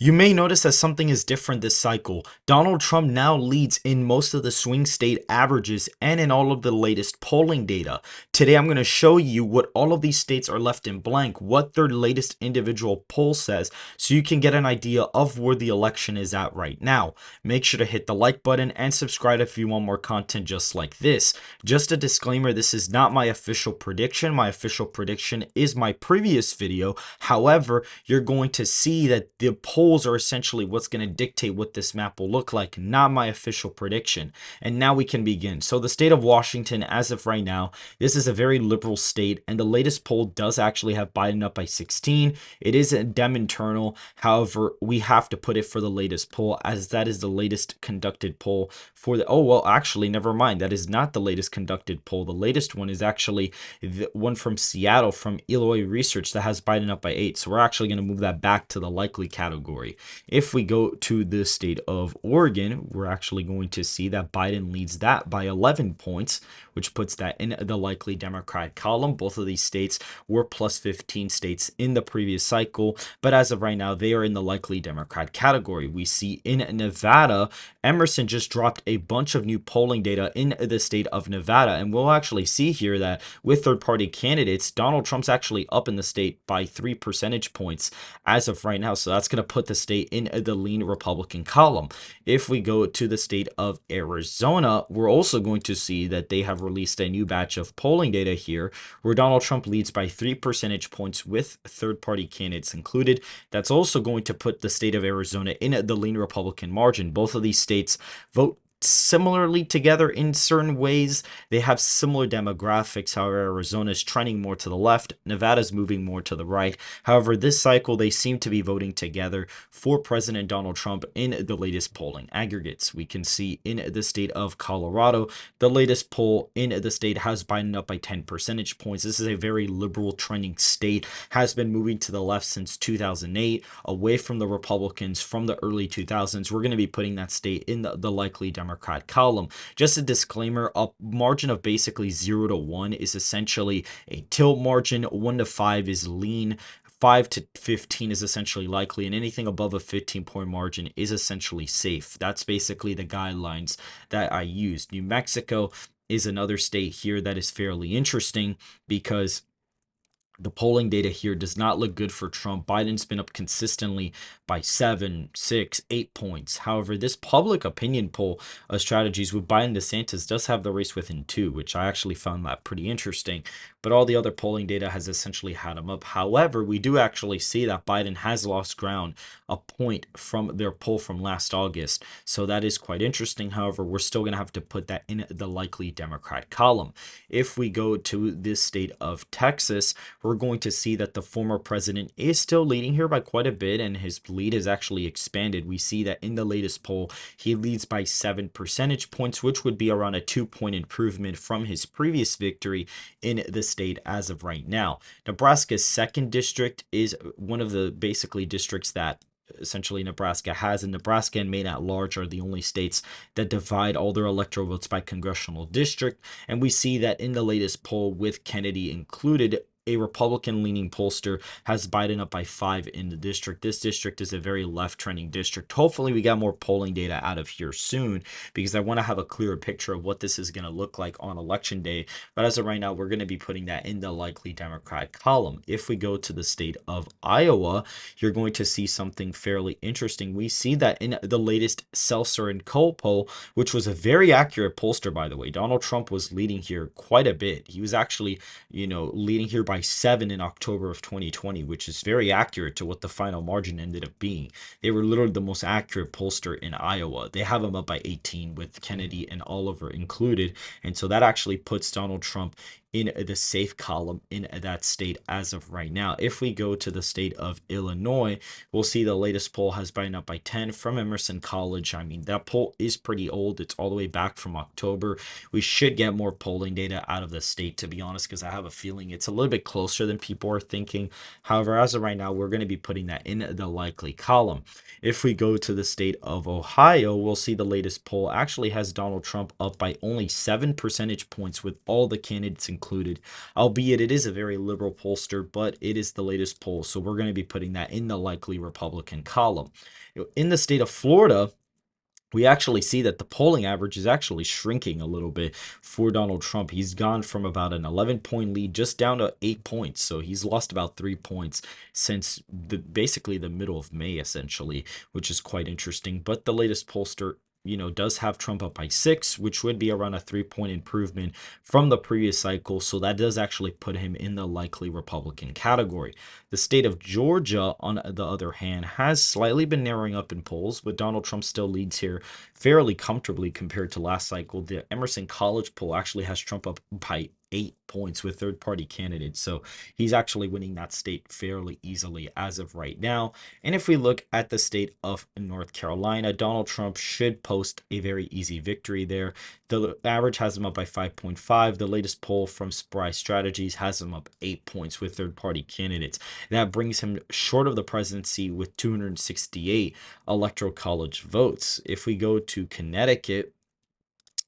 You may notice that something is different this cycle. Donald Trump now leads in most of the swing state averages and in all of the latest polling data. Today, I'm going to show you what all of these states are left in blank, what their latest individual poll says, so you can get an idea of where the election is at right now. Make sure to hit the like button and subscribe if you want more content just like this. Just a disclaimer, this is not my official prediction. My official prediction is my previous video. However, you're going to see that the polls are essentially what's going to dictate what this map will look like, not my official prediction. And now we can begin. So the state of Washington, as of right now, this is a very liberal state, and the latest poll does actually have Biden up by 16. It is a Dem internal. However, we have to put it for the latest poll, as that is the latest conducted poll for the, oh, well, actually, never mind. That is not the latest conducted poll. The latest one is actually the one from Seattle, from Illinois Research, that has Biden up by 8. So we're actually going to move that back to the likely category. If we go to the state of Oregon, we're actually going to see that Biden leads that by 11 points, which puts that in the likely Democrat column. Both of these states were plus 15 states in the previous cycle, but as of right now, they are in the likely Democrat category. We see in Nevada, Emerson just dropped a bunch of new polling data in the state of Nevada, and we'll actually see here that with third-party candidates, Donald Trump's actually up in the state by 3 percentage points as of right now. So that's going to put the state in the lean Republican column. If we go to the state of Arizona, we're also going to see that they have released a new batch of polling data here where Donald Trump leads by 3 percentage points with third-party candidates included. That's also going to put the state of Arizona in the lean Republican margin. Both of these states vote similarly together in certain ways. They have similar demographics. However, Arizona is trending more to the left. Nevada's moving more to the right. However, this cycle, they seem to be voting together for President Donald Trump in the latest polling aggregates. We can see in the state of Colorado, the latest poll in the state has Biden up by 10 percentage points. This is a very liberal trending state, has been moving to the left since 2008, away from the Republicans from the early 2000s. We're going to be putting that state in the likely Democrat column. Just a disclaimer, a margin of basically 0 to 1 is essentially a tilt margin, 1 to 5 is lean, 5 to 15 is essentially likely, and anything above a 15-point margin is essentially safe. That's basically the guidelines that I used. New Mexico is another state here that is fairly interesting because the polling data here does not look good for Trump. Biden's been up consistently by 7, 6, 8 points. However, this public opinion poll strategies with Biden DeSantis does have the race within 2, which I actually found that pretty interesting. But all the other polling data has essentially had him up. However, we do actually see that Biden has lost ground a point from their poll from last August. So that is quite interesting. However, we're still going to have to put that in the likely Democrat column. If we go to this state of Texas, we're going to see that the former president is still leading here by quite a bit, and his lead has actually expanded. We see that in the latest poll, he leads by 7 percentage points, which would be around a 2-point improvement from his previous victory in the state as of right now. Nebraska's second district is one of the basically districts that essentially Nebraska has, and Nebraska and Maine at large are the only states that divide all their electoral votes by congressional district. And we see that in the latest poll, with Kennedy included, a Republican-leaning pollster has Biden up by 5 in the district. This district is a very left-trending district. Hopefully, we got more polling data out of here soon because I want to have a clearer picture of what this is going to look like on Election Day. But as of right now, we're going to be putting that in the likely Democrat column. If we go to the state of Iowa, you're going to see something fairly interesting. We see that in the latest Seltzer and Cole poll, which was a very accurate pollster, by the way, Donald Trump was leading here quite a bit. He was actually, leading here by 7 in October of 2020, which is very accurate to what the final margin ended up being. They were literally the most accurate pollster in Iowa. They have him up by 18 with Kennedy and Oliver included. And so that actually puts Donald Trump in the safe column in that state as of right now. If we go to the state of Illinois, we'll see the latest poll has Biden up by 10 from Emerson College. I mean, that poll is pretty old. It's all the way back from October. We should get more polling data out of the state, to be honest, because I have a feeling it's a little bit closer than people are thinking. However, as of right now, we're going to be putting that in the likely column. If we go to the state of Ohio, we'll see the latest poll actually has Donald Trump up by only 7 percentage points with all the candidates included, albeit it is a very liberal pollster, but it is the latest poll. So we're going to be putting that in the likely Republican column. In the state of Florida, we actually see that the polling average is actually shrinking a little bit for Donald Trump. He's gone from about an 11-point lead just down to 8 points. So he's lost about 3 points since basically the middle of May, essentially, which is quite interesting. But the latest pollster, does have Trump up by 6, which would be around a 3-point improvement from the previous cycle. So that does actually put him in the likely Republican category. The state of Georgia, on the other hand, has slightly been narrowing up in polls, but Donald Trump still leads here fairly comfortably compared to last cycle. The Emerson College poll actually has Trump up by 8 points with third-party candidates. So he's actually winning that state fairly easily as of right now. And if we look at the state of North Carolina, Donald Trump should post a very easy victory there. The average has him up by 5.5. The latest poll from Spry Strategies has him up 8 points with third-party candidates. That brings him short of the presidency with 268 electoral college votes. If we go to Connecticut,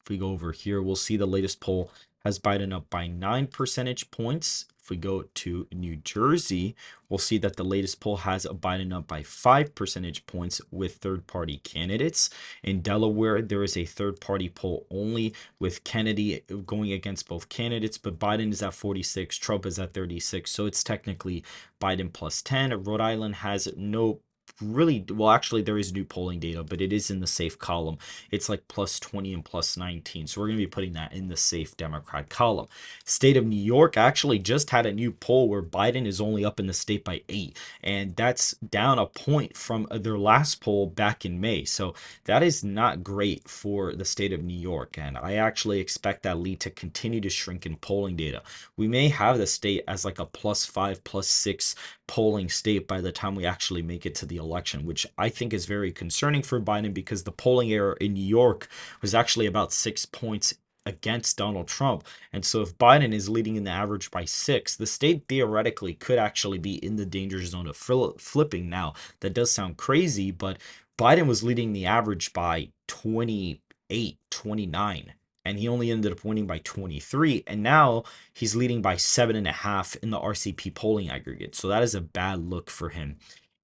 if we go over here, we'll see the latest poll has Biden up by 9 percentage points. If we go to New Jersey, we'll see that the latest poll has Biden up by 5 percentage points with third-party candidates. In Delaware, there is a third-party poll only with Kennedy going against both candidates, but Biden is at 46, Trump is at 36, so it's technically Biden plus 10. Rhode Island has no really, well, actually there is new polling data, but it is in the safe column. It's like plus 20 and plus 19, so we're going to be putting that in the safe Democrat column. State of New York actually just had a new poll where Biden is only up in the state by 8, and that's down a point from their last poll back in May. So that is not great for the state of New York, and I actually expect that lead to continue to shrink in polling data. We may have the state as like a plus 5, plus 6 polling state by the time we actually make it to the election, which I think is very concerning for Biden because the polling error in New York was actually about 6 points against Donald Trump. And so if Biden is leading in the average by 6, the state theoretically could actually be in the danger zone of flipping. Now, that does sound crazy, but Biden was leading the average by 28, 29, and he only ended up winning by 23. And now he's leading by 7.5 in the RCP polling aggregate. So that is a bad look for him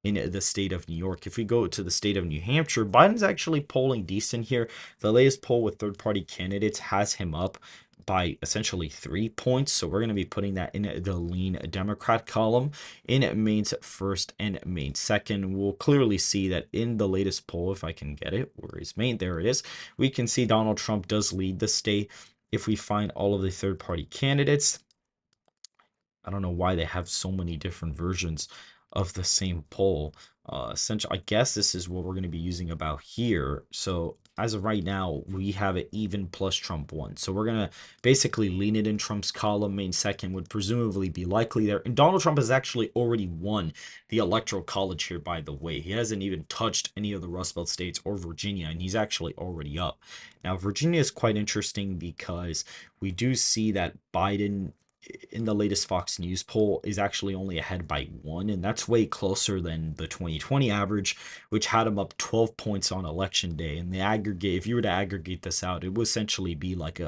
in the state of New York. If we go to the state of New Hampshire, Biden's actually polling decent here. The latest poll with third-party candidates has him up by essentially 3 points. So we're going to be putting that in the lean Democrat column. In Maine's first and Maine's second, we'll clearly see that in the latest poll, if I can get it, where is Maine? There it is. We can see Donald Trump does lead the state. If we find all of the third-party candidates, I don't know why they have so many different versions of the same poll. Essentially, I guess this is what we're going to be using about here. So as of right now, we have it even plus Trump 1. So we're going to basically lean it in Trump's column. Main second would presumably be likely there. And Donald Trump has actually already won the electoral college here, by the way. He hasn't even touched any of the Rust Belt states or Virginia, and he's actually already up. Now, Virginia is quite interesting because we do see that Biden in the latest Fox News poll is actually only ahead by 1, and that's way closer than the 2020 average, which had him up 12 points on election day. And the aggregate, if you were to aggregate this out, it would essentially be like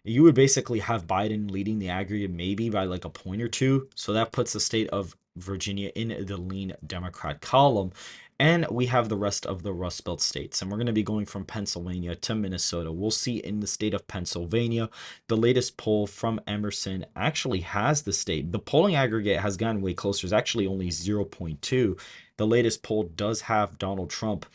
you would basically have Biden leading the aggregate maybe by like a point or two. So that puts the state of Virginia in the lean Democrat column. And we have the rest of the Rust Belt states. And we're going to be going from Pennsylvania to Minnesota. We'll see in the state of Pennsylvania, the latest poll from Emerson actually has the state. The polling aggregate has gotten way closer. It's actually only 0.2. The latest poll does have Donald Trump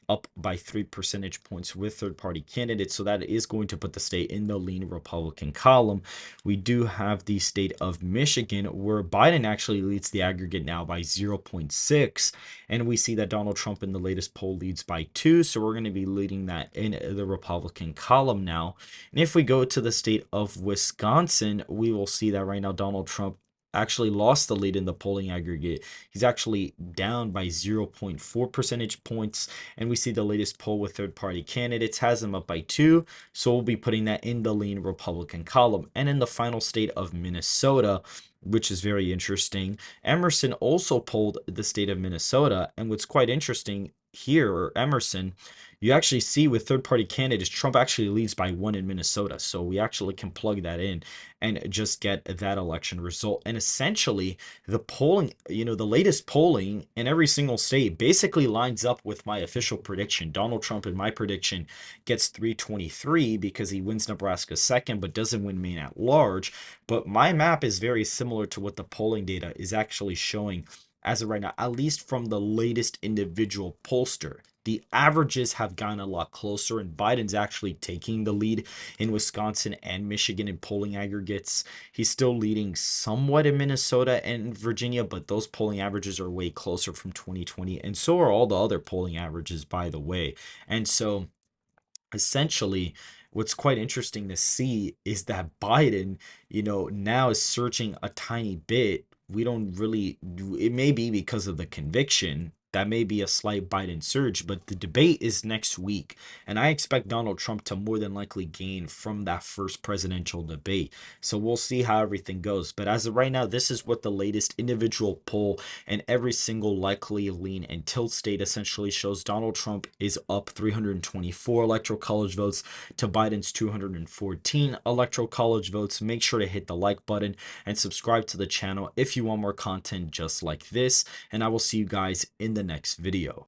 up by 3 percentage points with third-party candidates. So that is going to put the state in the lean Republican column. We do have the state of Michigan, where Biden actually leads the aggregate now by 0.6. And we see that Donald Trump in the latest poll leads by 2. So we're going to be leading that in the Republican column now. And if we go to the state of Wisconsin, we will see that right now Donald Trump actually lost the lead in the polling aggregate. He's actually down by 0.4 percentage points. And we see the latest poll with third-party candidates has him up by 2. So we'll be putting that in the lean Republican column. And in the final state of Minnesota, which is very interesting, Emerson also polled the state of Minnesota. And what's quite interesting here, or Emerson, you actually see with third-party candidates, Trump actually leads by 1 in Minnesota. So we actually can plug that in and just get that election result. And essentially, the polling, the latest polling in every single state basically lines up with my official prediction. Donald Trump, in my prediction, gets 323 because he wins Nebraska second, but doesn't win Maine at large. But my map is very similar to what the polling data is actually showing as of right now, at least from the latest individual pollster. The averages have gotten a lot closer, and Biden's actually taking the lead in Wisconsin and Michigan in polling aggregates. He's still leading somewhat in Minnesota and Virginia, but those polling averages are way closer from 2020, and so are all the other polling averages, by the way. And so essentially, what's quite interesting to see is that Biden, now is searching a tiny bit. We don't really, it may be because of the conviction. That may be a slight Biden surge, but the debate is next week. And I expect Donald Trump to more than likely gain from that first presidential debate. So we'll see how everything goes. But as of right now, this is what the latest individual poll and every single likely lean and tilt state essentially shows. Donald Trump is up 324 electoral college votes to Biden's 214 electoral college votes. Make sure to hit the like button and subscribe to the channel if you want more content just like this, and I will see you guys in the next video.